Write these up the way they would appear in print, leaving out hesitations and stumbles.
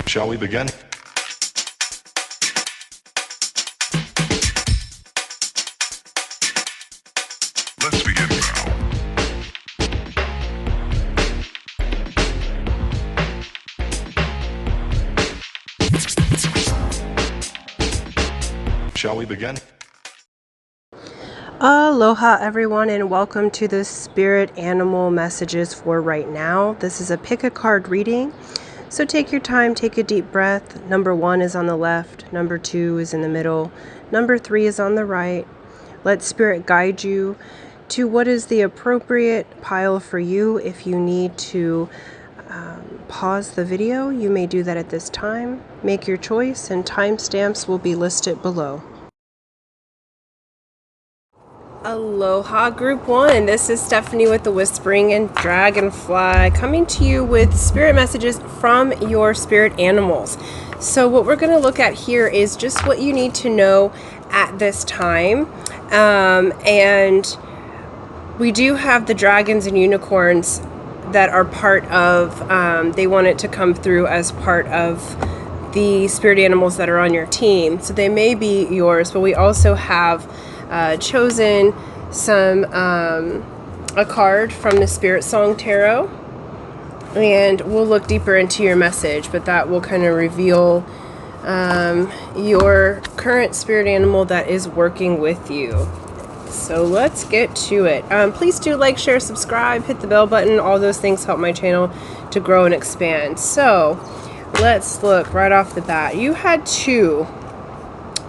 Shall we begin? Let's begin now. Shall we begin? Aloha everyone, and welcome to the spirit animal messages for right now. This is a pick a card reading. So take your time, take a deep breath. Number 1 is on the left, number 2 is in the middle, number 3 is on the right. Let spirit guide you to what is the appropriate pile for you. If you need to pause the video, you may do that at this time. Make your choice, and timestamps will be listed below. Aloha Group 1, this is Stephanie with the Whispering and Dragonfly, coming to you with spirit messages from your spirit animals. So what we're going to look at here is just what you need to know at this time. And we do have the dragons and unicorns that are part of, they want it to come through as part of the spirit animals that are on your team. So they may be yours, but we also have chosen a card from the Spirit Song Tarot, and we'll look deeper into your message, but that will kind of reveal your current spirit animal that is working with you. So let's get to it. Please do like, share, subscribe, hit the bell button. All those things help my channel to grow and expand. So let's look right off the bat. You had 2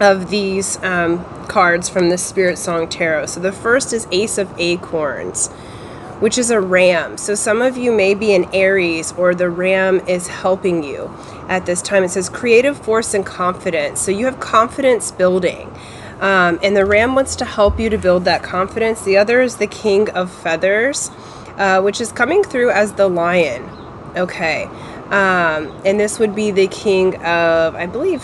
of these cards from the Spirit Song Tarot. So the first is Ace of Acorns, which is a ram. So some of you may be an Aries, or the ram is helping you at this time. It says creative force and confidence. So you have confidence building. And the ram wants to help you to build that confidence. The other is the King of Feathers, which is coming through as the lion. Okay. And this would be the King of, I believe,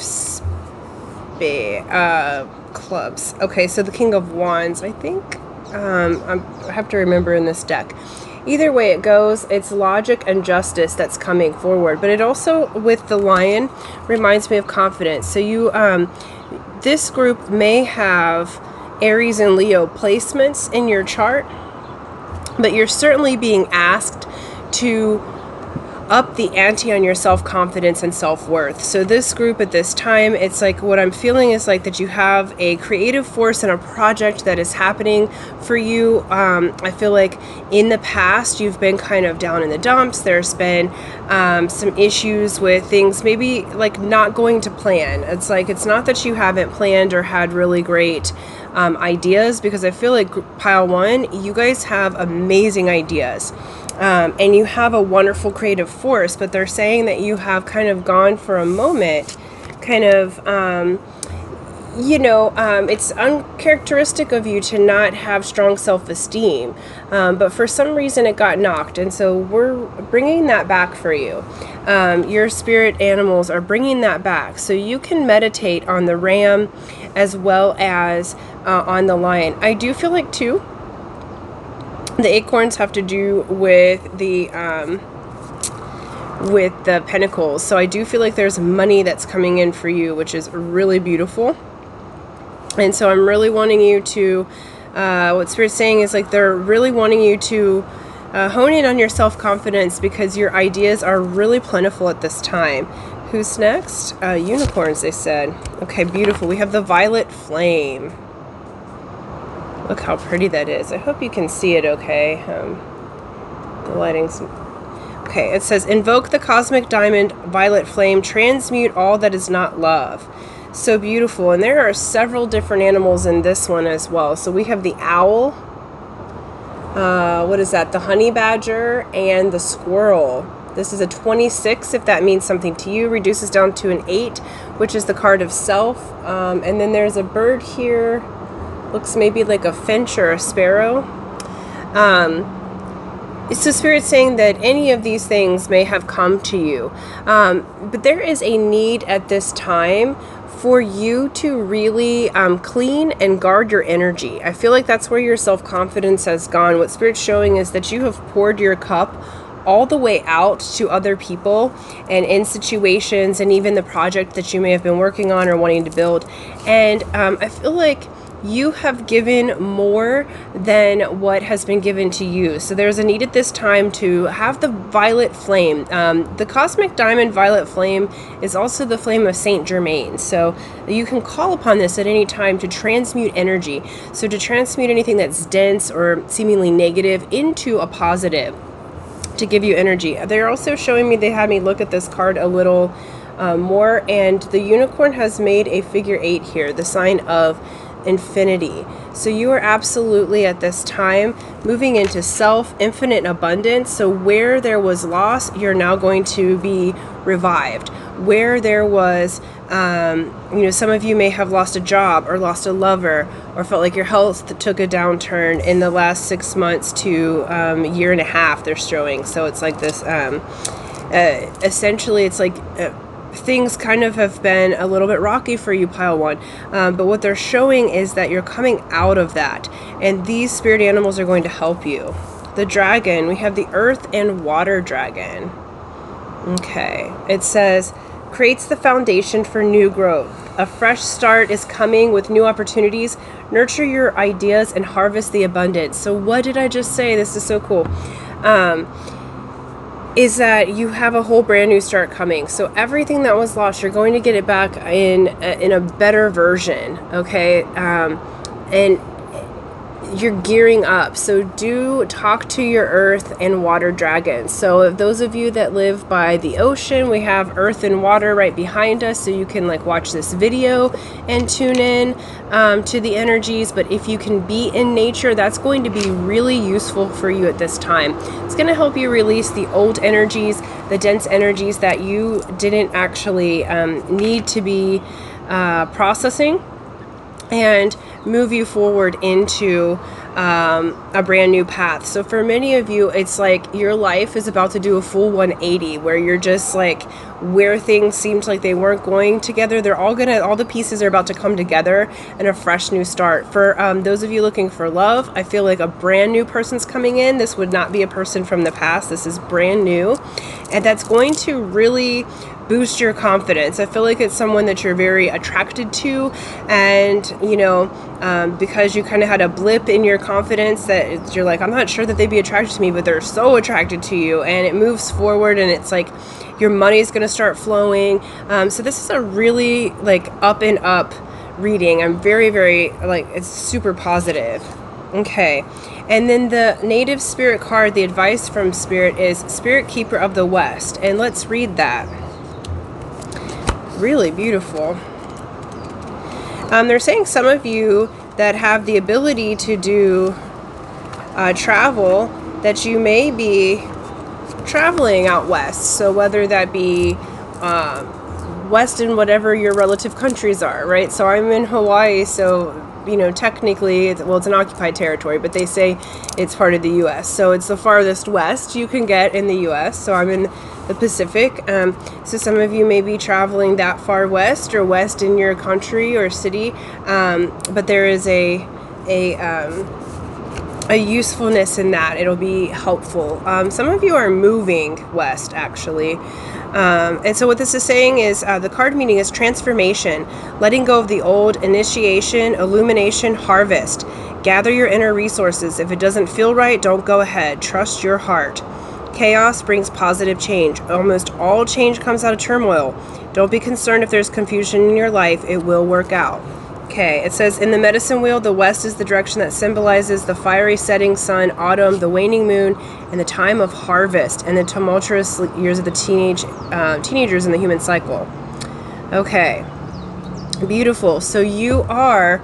clubs. Okay, so the King of Wands, I think. I have to remember in this deck. Either way it goes, it's logic and justice that's coming forward. But it also, with the lion, reminds me of confidence. So you, this group may have Aries and Leo placements in your chart, but you're certainly being asked to up the ante on your self-confidence and self-worth. So this group at this time, it's like what I'm feeling is like that you have a creative force and a project that is happening for you. I feel like in the past you've been kind of down in the dumps. There's been some issues with things maybe like not going to plan. It's like it's not that you haven't planned or had really great ideas, because I feel like pile 1, you guys have amazing ideas. And you have a wonderful creative force, but they're saying that you have kind of gone for a moment, kind of, it's uncharacteristic of you to not have strong self-esteem, but for some reason it got knocked, and so we're bringing that back for you. Your spirit animals are bringing that back, so you can meditate on the ram as well as on the lion. I do feel like, too, the acorns have to do with the pentacles. So I do feel like there's money that's coming in for you, which is really beautiful. And so I'm really wanting you to, what Spirit's saying is like they're really wanting you to hone in on your self-confidence, because your ideas are really plentiful at this time. Who's next? Unicorns, they said. Okay, beautiful. We have the violet flame. Look how pretty that is. I hope you can see it okay. The lighting's... Okay, it says, invoke the cosmic diamond violet flame, transmute all that is not love. So beautiful. And there are several different animals in this one as well. So we have the owl. What is that? The honey badger and the squirrel. This is a 26, if that means something to you. Reduces down to an 8, which is the card of self. And then there's a bird here. Looks maybe like a finch or a sparrow. It's the Spirit saying that any of these things may have come to you. But there is a need at this time for you to really clean and guard your energy. I feel like that's where your self-confidence has gone. What Spirit's showing is that you have poured your cup all the way out to other people and in situations and even the project that you may have been working on or wanting to build. And I feel like you have given more than what has been given to you. So there's a need at this time to have the violet flame. The cosmic diamond violet flame is also the flame of Saint Germain. So you can call upon this at any time to transmute energy. So to transmute anything that's dense or seemingly negative into a positive, to give you energy. They're also showing me, they had me look at this card a little more, and the unicorn has made a figure 8 here, the sign of infinity. So you are absolutely at this time moving into infinite abundance. So where there was loss, you're now going to be revived. Where there was, some of you may have lost a job or lost a lover or felt like your health took a downturn in the last 6 months to a year and a half, they're showing. So it's like this, essentially it's like, things kind of have been a little bit rocky for you, pile 1, but what they're showing is that you're coming out of that, and these spirit animals are going to help you. The dragon, we have the earth and water dragon. Okay, it says creates the foundation for new growth. A fresh start is coming with new opportunities. Nurture your ideas and harvest the abundance. So what did I just say? This is so cool. Is that you have a whole brand new start coming. So everything that was lost, you're going to get it back in a better version, okay? And you're gearing up. So do talk to your earth and water dragons. So if those of you that live by the ocean, we have earth and water right behind us, so you can like watch this video and tune in to the energies. But if you can be in nature, that's going to be really useful for you at this time. It's going to help you release the old energies, the dense energies that you didn't actually need to be processing, and move you forward into a brand new path. So for many of you, it's like your life is about to do a full 180, where you're just like, where things seemed like they weren't going together, all the pieces are about to come together and a fresh new start. For those of you looking for love, I feel like a brand new person's coming in. This would not be a person from the past. This is brand new, and that's going to really boost your confidence. I feel like it's someone that you're very attracted to, and because you kind of had a blip in your confidence that you're like, I'm not sure that they'd be attracted to me, but they're so attracted to you, and it moves forward, and it's like your money is going to start flowing. So this is a really like up and up reading. I'm very, very it's super positive. Okay. And then the native spirit card, the advice from spirit, is Spirit Keeper of the West. And let's read that. Really beautiful. They're saying some of you that have the ability to do travel, that you may be traveling out west. So whether that be west in whatever your relative countries are, right? So I'm in Hawaii, so technically, it's an occupied territory, but they say it's part of the U.S. So it's the farthest west you can get in the U.S. So I'm in the Pacific. So some of you may be traveling that far west or west in your country or city, but there is a usefulness in that. It'll be helpful. Some of you are moving west, actually. And so what this is saying is the card meaning is transformation, letting go of the old, initiation, illumination, harvest. Gather your inner resources. If it doesn't feel right, don't go ahead. Trust your heart. Chaos brings positive change. Almost all change comes out of turmoil. Don't be concerned if there's confusion in your life. It will work out. Okay, it says, in the medicine wheel, the west is the direction that symbolizes the fiery setting sun, autumn, the waning moon, and the time of harvest, and the tumultuous years of the teenagers in the human cycle. Okay, beautiful. So you are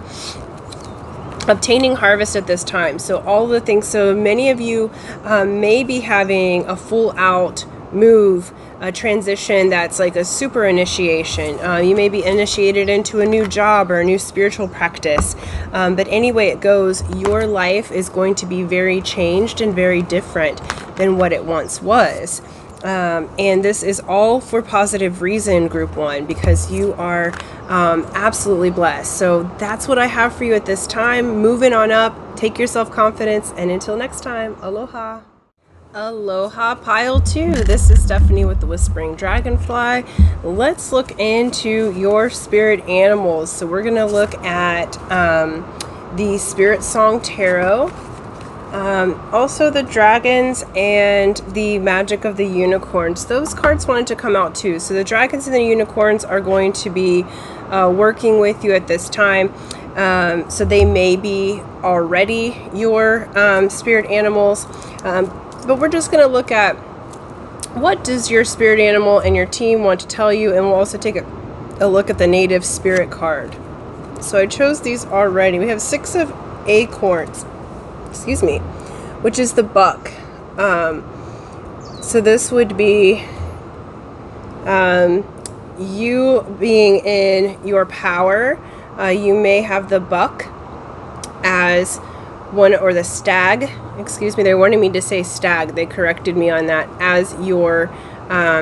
obtaining harvest at this time. So all the things, so many of you may be having a full out move, a transition that's like a super initiation. You may be initiated into a new job or a new spiritual practice. But anyway it goes, your life is going to be very changed and very different than what it once was. And this is all for positive reason, Group 1, because you are absolutely blessed. So that's what I have for you at this time. Moving on up, take your self-confidence, and until next time, aloha. Aloha pile 2. This is Stephanie with the Whispering Dragonfly. Let's look into your spirit animals. So we're going to look at the Spirit Song Tarot, also the dragons and the magic of the unicorns. Those cards wanted to come out too. So the dragons and the unicorns are going to be working with you at this time. So they may be already your spirit animals. But we're just going to look at what does your spirit animal and your team want to tell you, and we'll also take a look at the native spirit card. So I chose these already. We have 6 of acorns, which is the buck. So this would be you being in your power. You may have the buck as one, or the stag, they wanted me to say stag, they corrected me on that, as your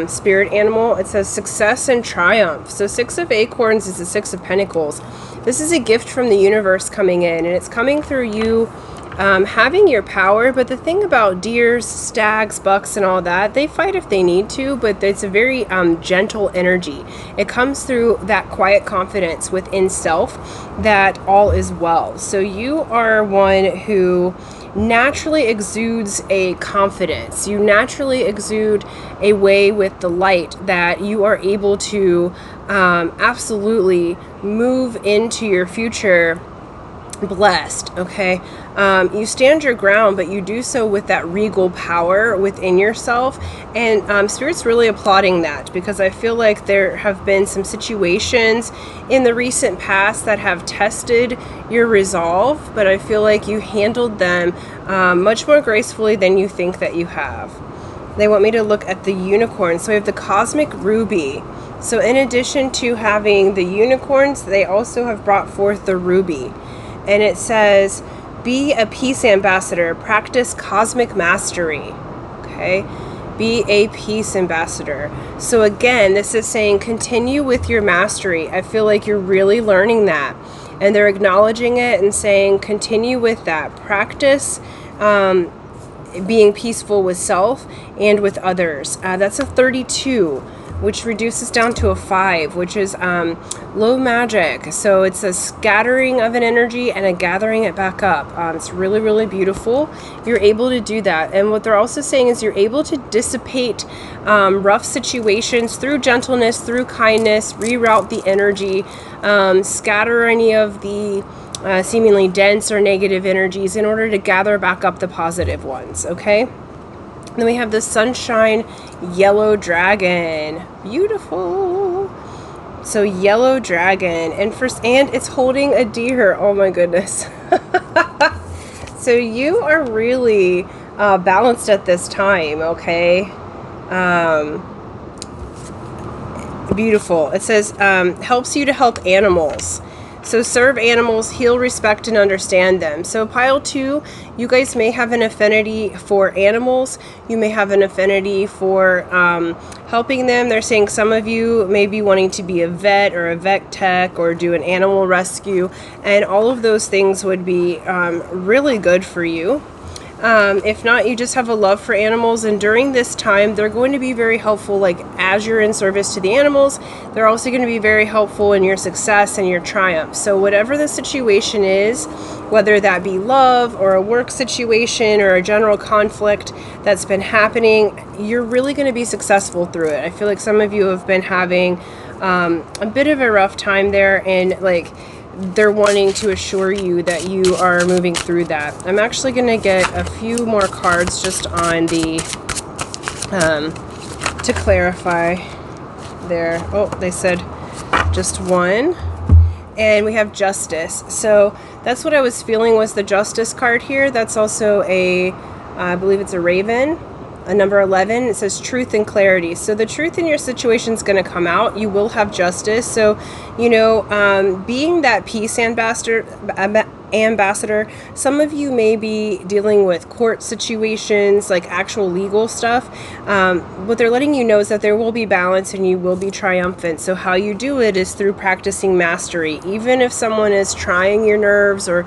spirit animal. It says success and triumph. So 6 of acorns is the 6 of pentacles. This is a gift from the universe coming in, and it's coming through you having your power. But the thing about deers, stags, bucks, and all that, they fight if they need to, but it's a very gentle energy. It comes through that quiet confidence within self that all is well. So you are one who naturally exudes a confidence. You naturally exude a way with the light that you are able to absolutely move into your future blessed. Okay, you stand your ground, but you do so with that regal power within yourself, and Spirit's really applauding that, because I feel like there have been some situations in the recent past that have tested your resolve, but I feel like you handled them much more gracefully than you think that you have. They want me to look at the unicorn. So we have the cosmic ruby. So in addition to having the unicorns, they also have brought forth the ruby. And it says, be a peace ambassador, practice cosmic mastery. Okay, be a peace ambassador. So again, this is saying continue with your mastery. I feel like you're really learning that, and they're acknowledging it and saying continue with that. Practice being peaceful with self and with others. That's a 32. Which reduces down to a 5, which is low magic. So it's a scattering of an energy and a gathering it back up. It's really, really beautiful. You're able to do that. And what they're also saying is you're able to dissipate rough situations through gentleness, through kindness, reroute the energy, scatter any of the seemingly dense or negative energies in order to gather back up the positive ones, okay? Then we have the sunshine yellow dragon. Beautiful. So yellow dragon, and it's holding a deer. Oh my goodness. So you are really balanced at this time, okay? Beautiful. It says helps you to help animals. So serve animals, heal, respect, and understand them. So pile 2, you guys may have an affinity for animals. You may have an affinity for helping them. They're saying some of you may be wanting to be a vet or a vet tech or do an animal rescue. And all of those things would be really good for you. If not, you just have a love for animals, and during this time they're going to be very helpful. Like as you're in service to the animals, they're also going to be very helpful in your success and your triumph. So whatever the situation is, whether that be love or a work situation or a general conflict that's been happening, you're really going to be successful through it. I feel like some of you have been having a bit of a rough time there, and like they're wanting to assure you that you are moving through that. I'm actually going to get a few more cards just on the to clarify there. Oh, they said just one. And we have justice. So that's what I was feeling was the justice card here. That's also I believe it's a raven. A number 11, it says truth and clarity. So the truth in your situation is going to come out. You will have justice. So, being that peace ambassador, some of you may be dealing with court situations, like actual legal stuff. What they're letting you know is that there will be balance and you will be triumphant. So how you do it is through practicing mastery. Even if someone is trying your nerves or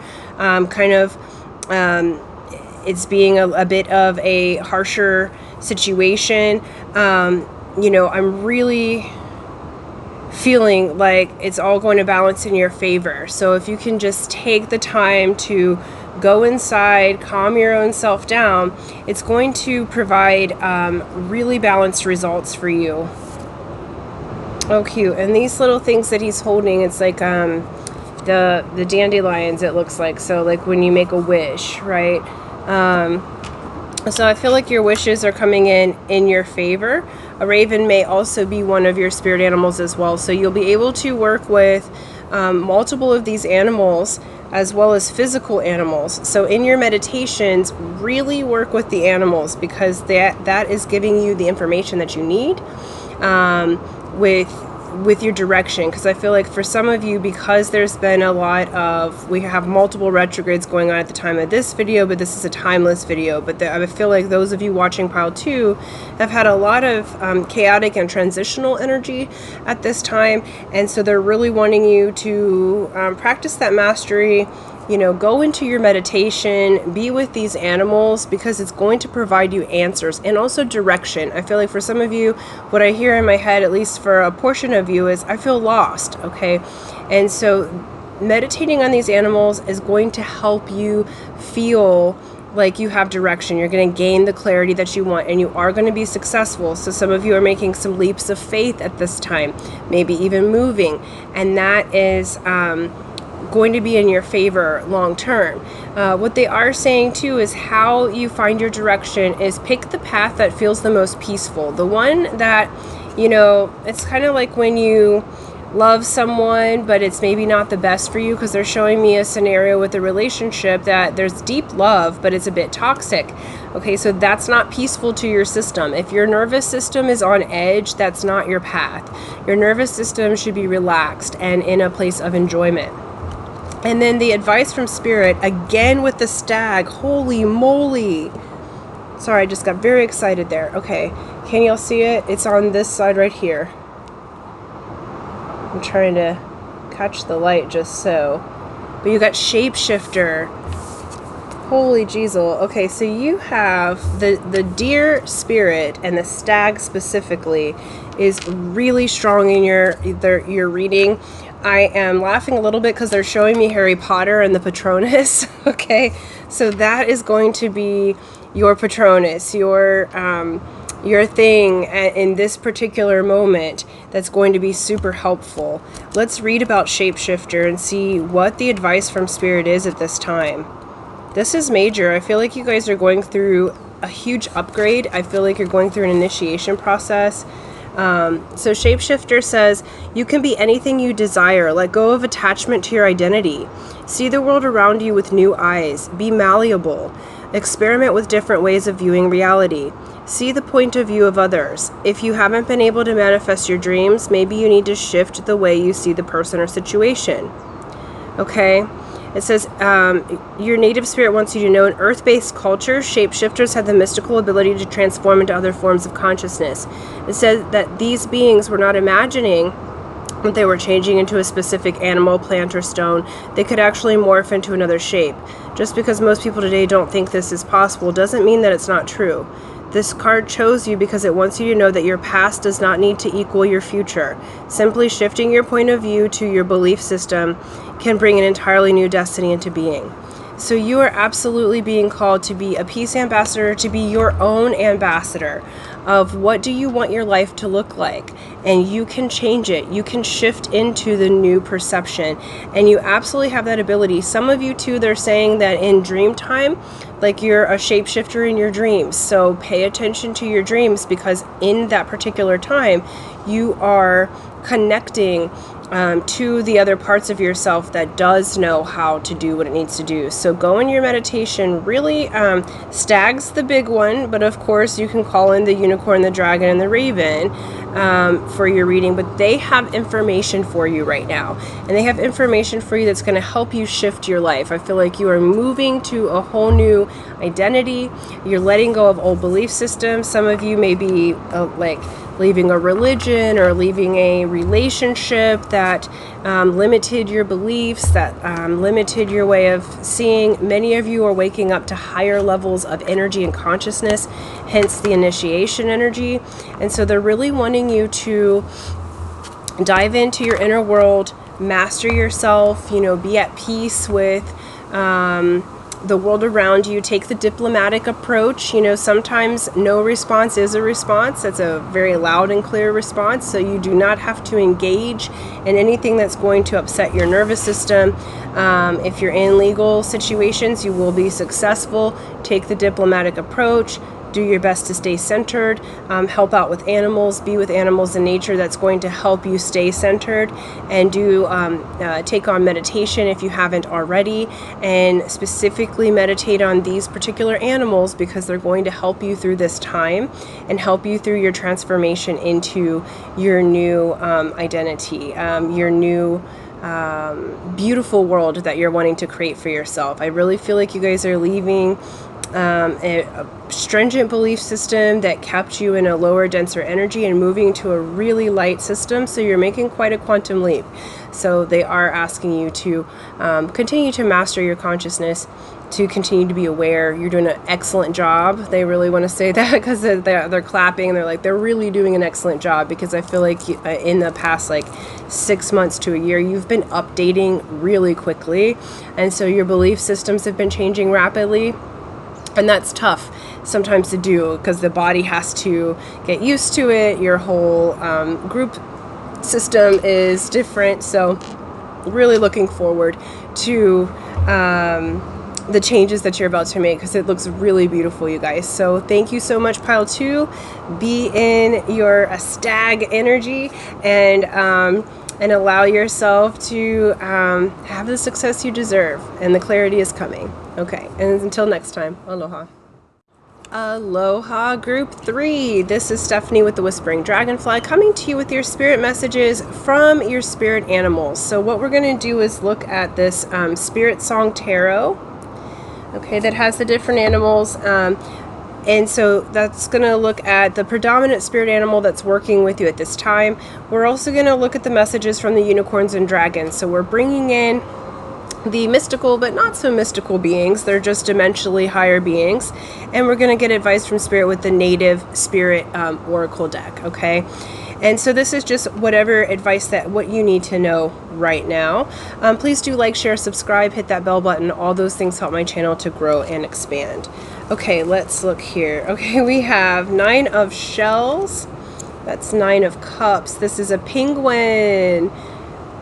it's being a bit of a harsher situation. You know, I'm really feeling like it's all going to balance in your favor. So if you can just take the time to go inside, calm your own self down, it's going to provide really balanced results for you. Oh, cute. And these little things that he's holding, it's like the dandelions, it looks like. So like when you make a wish, right? So I feel like your wishes are coming in your favor. A raven may also be one of your spirit animals as well. So you'll be able to work with multiple of these animals as well as physical animals. So in your meditations, really work with the animals, because that is giving you the information that you need with your direction. Because I feel like for some of you, because there's been a lot of, we have multiple retrogrades going on at the time of this video, but this is a timeless video, but I feel like those of you watching pile 2 have had a lot of chaotic and transitional energy at this time, and so they're really wanting you to practice that mastery. You know, go into your meditation, be with these animals, because it's going to provide you answers and also direction. I feel like for some of you, what I hear in my head, at least for a portion of you, is I feel lost, okay? And so meditating on these animals is going to help you feel like you have direction. You're going to gain the clarity that you want, and you are going to be successful. So some of you are making some leaps of faith at this time, maybe even moving, and that is going to be in your favor long term. What they are saying too is how you find your direction is pick the path that feels the most peaceful. The one that, you know, it's kind of like when you love someone, but it's maybe not the best for you, because they're showing me a scenario with a relationship that there's deep love, but it's a bit toxic. Okay, so that's not peaceful to your system. If your nervous system is on edge, that's not your path. Your nervous system should be relaxed and in a place of enjoyment. And then the advice from Spirit, again with the stag, holy moly. Sorry, I just got very excited there. Okay, can y'all see it? It's on this side right here. I'm trying to catch the light just so. But you got Shapeshifter. Holy jeezel. Okay, so you have the deer spirit, and the stag specifically is really strong in your reading. I am laughing a little bit because they're showing me Harry Potter and the Patronus. Okay, so that is going to be your Patronus, your thing in this particular moment that's going to be super helpful. Let's read about Shapeshifter and see what the advice from Spirit is at this time. This is major. I feel like you guys are going through a huge upgrade. I feel like you're going through an initiation process. So Shapeshifter says, you can be anything you desire. Let go of attachment to your identity. See the world around you with new eyes. Be malleable. Experiment with different ways of viewing reality. See the point of view of others. If you haven't been able to manifest your dreams, maybe you need to shift the way you see the person or situation. Okay? It says, your native spirit wants you to know in earth-based cultures, shapeshifters have the mystical ability to transform into other forms of consciousness. It says that these beings were not imagining that they were changing into a specific animal, plant, or stone. They could actually morph into another shape. Just because most people today don't think this is possible doesn't mean that it's not true. This card chose you because it wants you to know that your past does not need to equal your future. Simply shifting your point of view to your belief system can bring an entirely new destiny into being. So you are absolutely being called to be a peace ambassador, to be your own ambassador of what do you want your life to look like. And you can change it. You can shift into the new perception. And you absolutely have that ability. Some of you too, they're saying that in dream time, like you're a shapeshifter in your dreams. So pay attention to your dreams, because in that particular time, you are connecting to the other parts of yourself that does know how to do what it needs to do. So go in your meditation, really, stag's the big one, but of course you can call in the unicorn, the dragon, and the raven for your reading, but they have information for you right now, and they have information for you that's going to help you shift your life. I feel like you are moving to a whole new identity. You're letting go of old belief systems. Some of you may be like leaving a religion or leaving a relationship that limited your beliefs, that limited your way of seeing. Many of you are waking up to higher levels of energy and consciousness, hence the initiation energy. And so they're really wanting you to dive into your inner world, master yourself, be at peace with the world around you. Take the diplomatic approach. Sometimes no response is a response. That's a very loud and clear response. So you do not have to engage in anything that's going to upset your nervous system. If you're in legal situations, you will be successful. Take the diplomatic approach. Do your best to stay centered, help out with animals, be with animals in nature. That's going to help you stay centered, and take on meditation if you haven't already, and specifically meditate on these particular animals because they're going to help you through this time and help you through your transformation into your new identity, your new beautiful world that you're wanting to create for yourself. I really feel like you guys are leaving a stringent belief system that kept you in a lower, denser energy and moving to a really light system. So you're making quite a quantum leap. So they are asking you to continue to master your consciousness, to continue to be aware. You're doing an excellent job. They really want to say that because they're clapping and they're like, they're really doing an excellent job, because I feel like in the past 6 months to a year, you've been updating really quickly. And so your belief systems have been changing rapidly. And that's tough sometimes to do because the body has to get used to it. Your whole group system is different. So really looking forward to the changes that you're about to make, because it looks really beautiful, you guys. So thank you so much, Pile 2. Be in your stag energy and allow yourself to have the success you deserve. And the clarity is coming. Okay, and until next time, aloha. Aloha, Group 3. This is Stephanie with the Whispering Dragonfly, coming to you with your spirit messages from your spirit animals. So what we're going to do is look at this Spirit Song Tarot, okay, that has the different animals. And so that's going to look at the predominant spirit animal that's working with you at this time. We're also going to look at the messages from the unicorns and dragons. So we're bringing in the mystical but not so mystical beings. They're just dimensionally higher beings. And we're going to get advice from spirit with the native spirit oracle deck, okay? And so this is just whatever advice what you need to know right now. Please do like, share, subscribe, hit that bell button. All those things help my channel to grow and expand. Okay, let's look here. Okay, we have 9 of shells. That's 9 of cups. This is a penguin.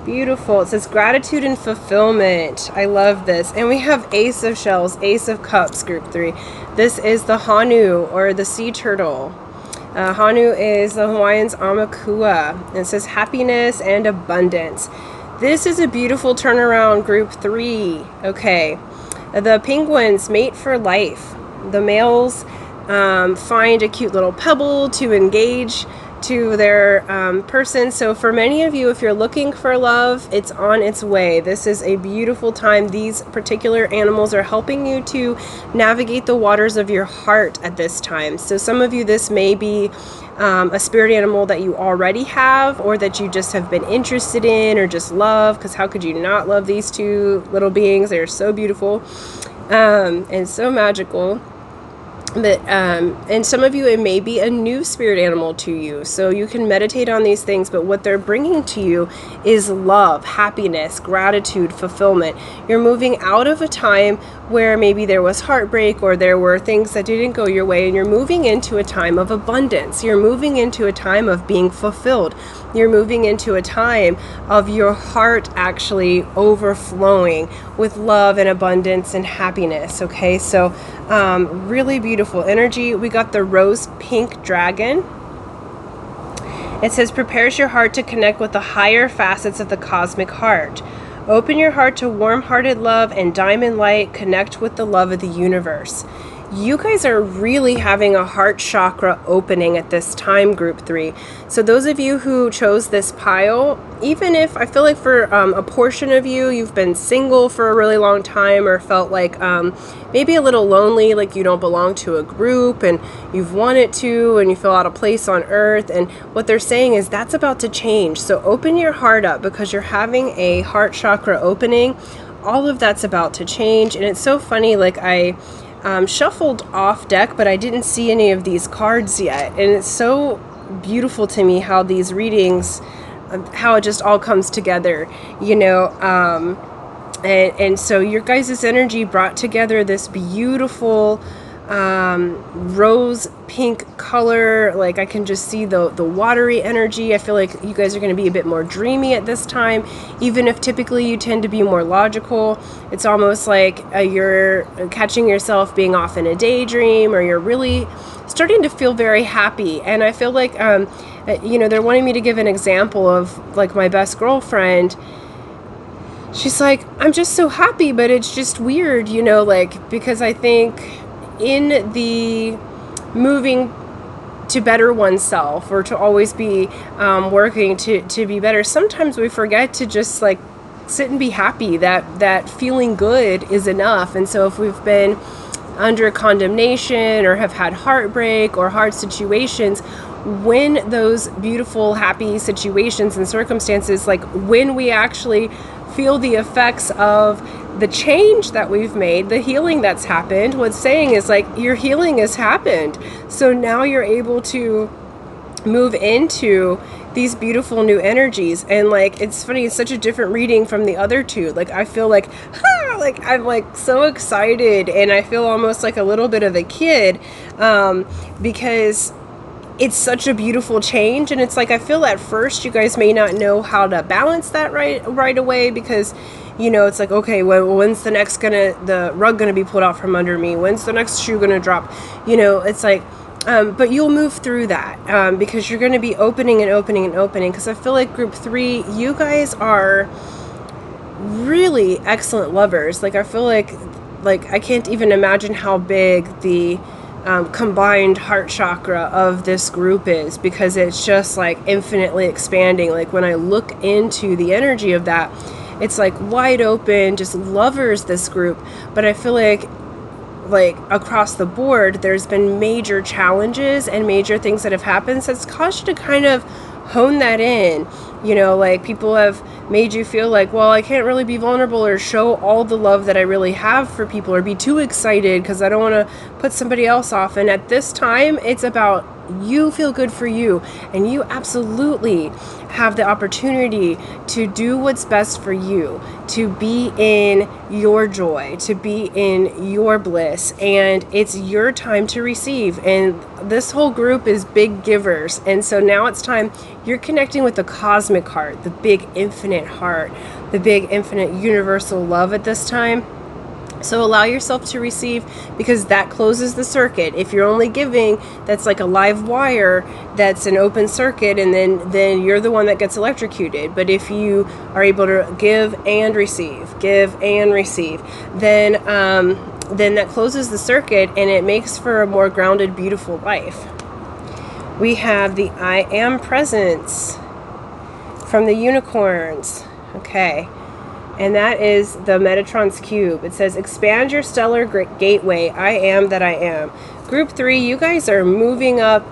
Beautiful. It says gratitude and fulfillment. I love this. And we have Ace of Shells, Ace of Cups, Group 3. This is the Hanu, or the sea turtle. Hanu is the Hawaiian's Amakua. It says happiness and abundance. This is a beautiful turnaround, Group 3. Okay. The penguins mate for life. The males find a cute little pebble to engage to their person. So for many of you, if you're looking for love, it's on its way. This is a beautiful time. These particular animals are helping you to navigate the waters of your heart at this time. So some of you, this may be a spirit animal that you already have, or that you just have been interested in or just love, because how could you not love these two little beings? They're so beautiful and so magical. But and some of you, it may be a new spirit animal to you, so you can meditate on these things, but what they're bringing to you is love, happiness, gratitude, fulfillment. You're moving out of a time where maybe there was heartbreak or there were things that didn't go your way, and you're moving into a time of abundance. You're moving into a time of being fulfilled. You're moving into a time of your heart actually overflowing with love and abundance and happiness. Okay, so really beautiful energy. We got the rose pink dragon. It says prepares your heart to connect with the higher facets of the cosmic heart. Open your heart to warm-hearted love and diamond light. Connect with the love of the universe. you guys are really having a heart chakra opening at this time, group 3. So those of you who chose this pile, even if I feel like for a portion of you, you've been single for a really long time, or felt like maybe a little lonely, like you don't belong to a group and you've wanted to, and you feel out of place on earth. And what they're saying is that's about to change. So open your heart up, because you're having a heart chakra opening. All of that's about to change. And it's so funny, like I shuffled off deck, but I didn't see any of these cards yet. And it's so beautiful to me how these readings, how it just all comes together, you know. And so your guys' energy brought together this beautiful rose pink color. Like I can just see the watery energy. I feel like you guys are going to be a bit more dreamy at this time, even if typically you tend to be more logical. It's almost like you're catching yourself being off in a daydream, or you're really starting to feel very happy. And I feel like you know, they're wanting me to give an example of like my best girlfriend. She's like, I'm just so happy, but it's just weird, you know, like, because I think in the moving to better oneself, or to always be working to be better, sometimes we forget to just like sit and be happy. That feeling good is enough. And so if we've been under condemnation, or have had heartbreak or hard situations, when those beautiful happy situations and circumstances, like when we actually feel the effects of the change that we've made, the healing that's happened, what's saying is like your healing has happened. So now you're able to move into these beautiful new energies. And like, it's funny, it's such a different reading from the other two. Like I feel like, like I'm like so excited, and I feel almost like a little bit of a kid, because it's such a beautiful change. And it's like, I feel at first you guys may not know how to balance that right away, because you know, it's like, okay, when's the rug gonna be pulled out from under me? When's the next shoe gonna drop? You know, it's like, but you'll move through that, because you're going to be opening and opening and opening. Because I feel like group 3, you guys are really excellent lovers. Like I feel like I can't even imagine how big the combined heart chakra of this group is, because it's just like infinitely expanding. Like when I look into the energy of that, it's like wide open, just lovers, this group. But I feel like across the board, there's been major challenges and major things that have happened that's caused you to kind of hone that in. You know, like people have made you feel like, well, I can't really be vulnerable or show all the love that I really have for people, or be too excited because I don't want to put somebody else off. And at this time, it's about you feel good for you, and you absolutely have the opportunity to do what's best for you, to be in your joy, to be in your bliss, and it's your time to receive. And this whole group is big givers, and so now it's time you're connecting with the cosmic heart, the big infinite heart, the big infinite universal love at this time. So allow yourself to receive, because that closes the circuit. If you're only giving, that's like a live wire, that's an open circuit, and then you're the one that gets electrocuted. But if you are able to give and receive, then that closes the circuit, and it makes for a more grounded, beautiful life. We have the I Am Presence from the unicorns. Okay. And that is the Metatron's Cube. It says, expand your stellar gateway. I am that I am. Group 3, you guys are moving up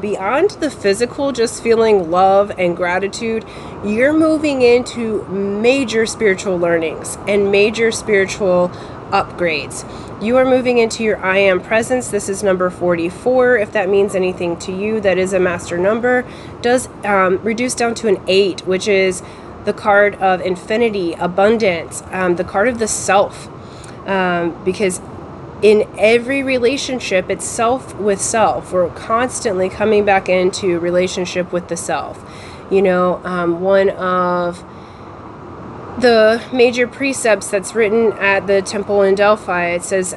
beyond the physical, just feeling love and gratitude. You're moving into major spiritual learnings and major spiritual upgrades. You are moving into your I Am Presence. This is number 44. If that means anything to you, that is a master number. Does reduce down to an 8, which is the card of infinity, abundance, the card of the self, because in every relationship, it's self with self. We're constantly coming back into relationship with the self. You know, one of the major precepts that's written at the temple in Delphi, it says,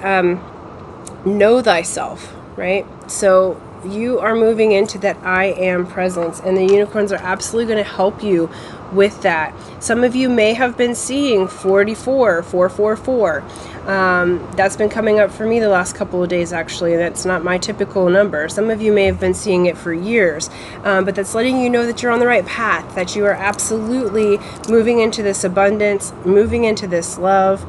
know thyself, right? So you are moving into that I am presence, and the unicorns are absolutely going to help you with that. Some of you may have been seeing 44, 444. That's been coming up for me the last couple of days, actually. That's not my typical number. Some of you may have been seeing it for years, but that's letting you know that you're on the right path, that you are absolutely moving into this abundance, moving into this love.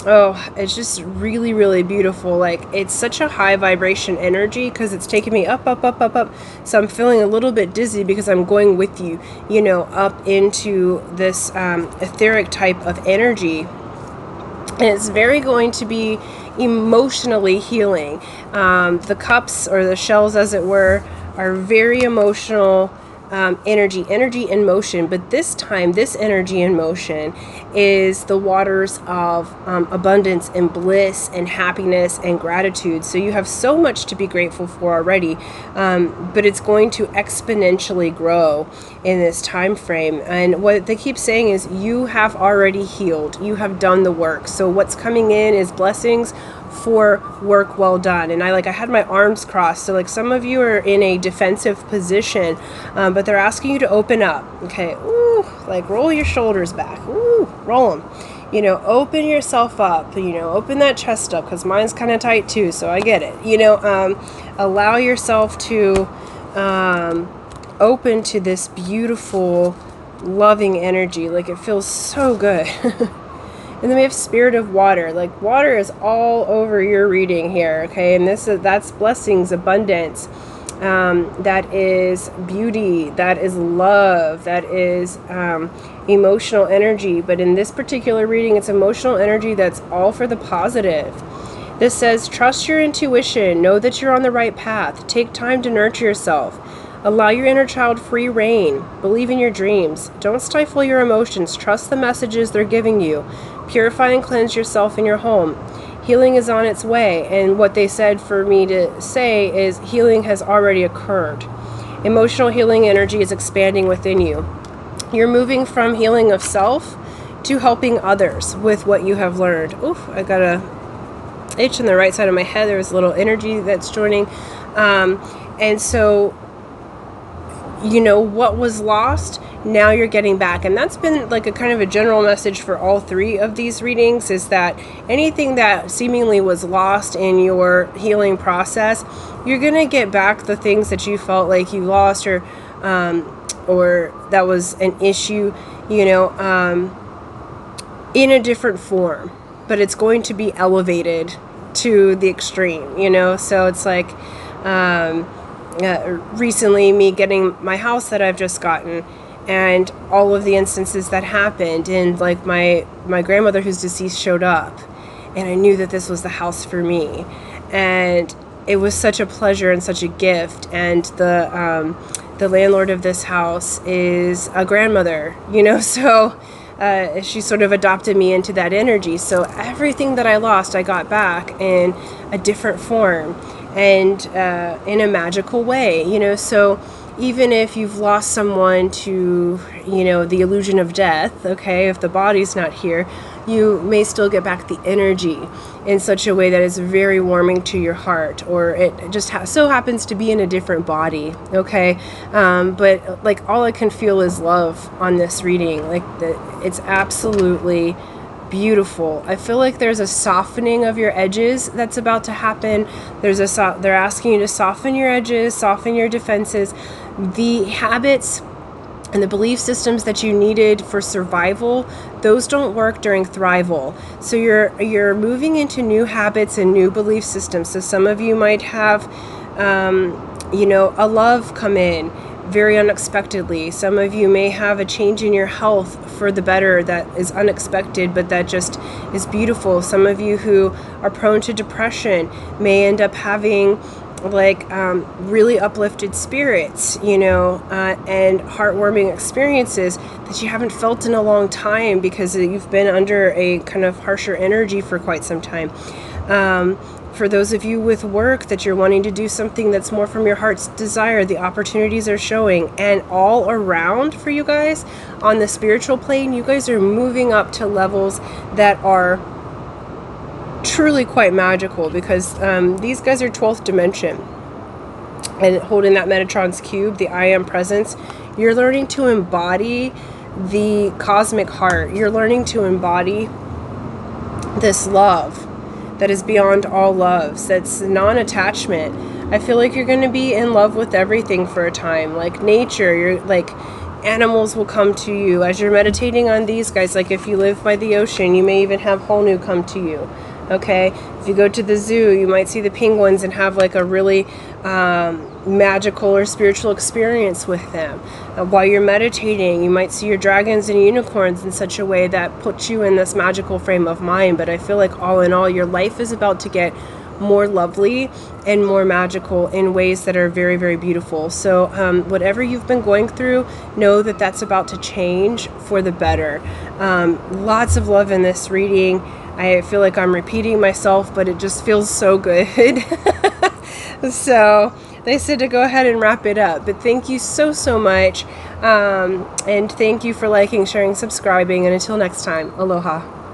Oh, it's just really, really beautiful. Like, it's such a high vibration energy because it's taking me up, up, up, up, up. So I'm feeling a little bit dizzy because I'm going with you, you know, up into this etheric type of energy. And it's very going to be emotionally healing. The cups, or the shells as it were, are very emotional energy in motion. But this time, this energy in motion is the waters of abundance and bliss and happiness and gratitude. So you have so much to be grateful for already, but it's going to exponentially grow in this time frame. And what they keep saying is you have already healed. You have done the work. So what's coming in is blessings for work well done. And I had my arms crossed. So like some of you are in a defensive position, but they're asking you to open up. Okay. Ooh, like roll your shoulders back. Ooh, roll them. You know, open yourself up, you know, open that chest up, because mine's kind of tight too. So I get it. You know, allow yourself to open to this beautiful, loving energy. Like, it feels so good. And then we have Spirit of Water. Like, water is all over your reading here, okay? And that's blessings, abundance. That is beauty. That is love. That is emotional energy. But in this particular reading, it's emotional energy that's all for the positive. This says, trust your intuition. Know that you're on the right path. Take time to nurture yourself. Allow your inner child free reign. Believe in your dreams. Don't stifle your emotions. Trust the messages they're giving you. Purify and cleanse yourself in your home. Healing is on its way. And what they said for me to say is healing has already occurred. Emotional healing energy is expanding within you. You're moving from healing of self to helping others with what you have learned. Oof, I got a itch on the right side of my head. There's a little energy that's joining. And so, you know, what was lost, now you're getting back. And that's been like a kind of a general message for all three of these readings, is that anything that seemingly was lost in your healing process, you're going to get back the things that you felt like you lost, or that was an issue, you know, in a different form, but it's going to be elevated to the extreme, you know? So it's like, recently me getting my house that I've just gotten, and all of the instances that happened, and like my grandmother who's deceased showed up, and I knew that this was the house for me, and it was such a pleasure and such a gift. And the landlord of this house is a grandmother, you know, so she sort of adopted me into that energy. So everything that I lost, I got back in a different form, and in a magical way, you know. So even if you've lost someone to, you know, the illusion of death, okay, if the body's not here, you may still get back the energy in such a way that is very warming to your heart, or it just so happens to be in a different body, okay? But like, all I can feel is love on this reading. Like, it's absolutely beautiful. I feel like there's a softening of your edges that's about to happen. They're asking you to soften your edges, soften your defenses. The habits and the belief systems that you needed for survival, those don't work during thrival. So you're moving into new habits and new belief systems. So some of you might have, you know, a love come in very unexpectedly. Some of you may have a change in your health for the better that is unexpected, but that just is beautiful. Some of you who are prone to depression may end up having like really uplifted spirits, you know, and heartwarming experiences that you haven't felt in a long time because you've been under a kind of harsher energy for quite some time. For those of you with work that you're wanting to do something that's more from your heart's desire, the opportunities are showing. And all around for you guys on the spiritual plane, you guys are moving up to levels that are truly quite magical, because these guys are 12th dimension and holding that Metatron's cube, the I am presence. You're learning to embody the cosmic heart. You're learning to embody this love that is beyond all loves, that's non-attachment. I feel like you're going to be in love with everything for a time, like nature. You're like, animals will come to you as you're meditating on these guys. Like if you live by the ocean, you may even have Honu come to you. Okay, if you go to the zoo, you might see the penguins and have like a really magical or spiritual experience with them. While you're meditating, you might see your dragons and unicorns in such a way that puts you in this magical frame of mind. But I feel like all in all, your life is about to get more lovely and more magical in ways that are very, very beautiful. So whatever you've been going through, know that that's about to change for the better. Lots of love in this reading. I feel like I'm repeating myself, but it just feels so good. So they said to go ahead and wrap it up. But thank you so much. And thank you for liking, sharing, subscribing. And until next time, aloha.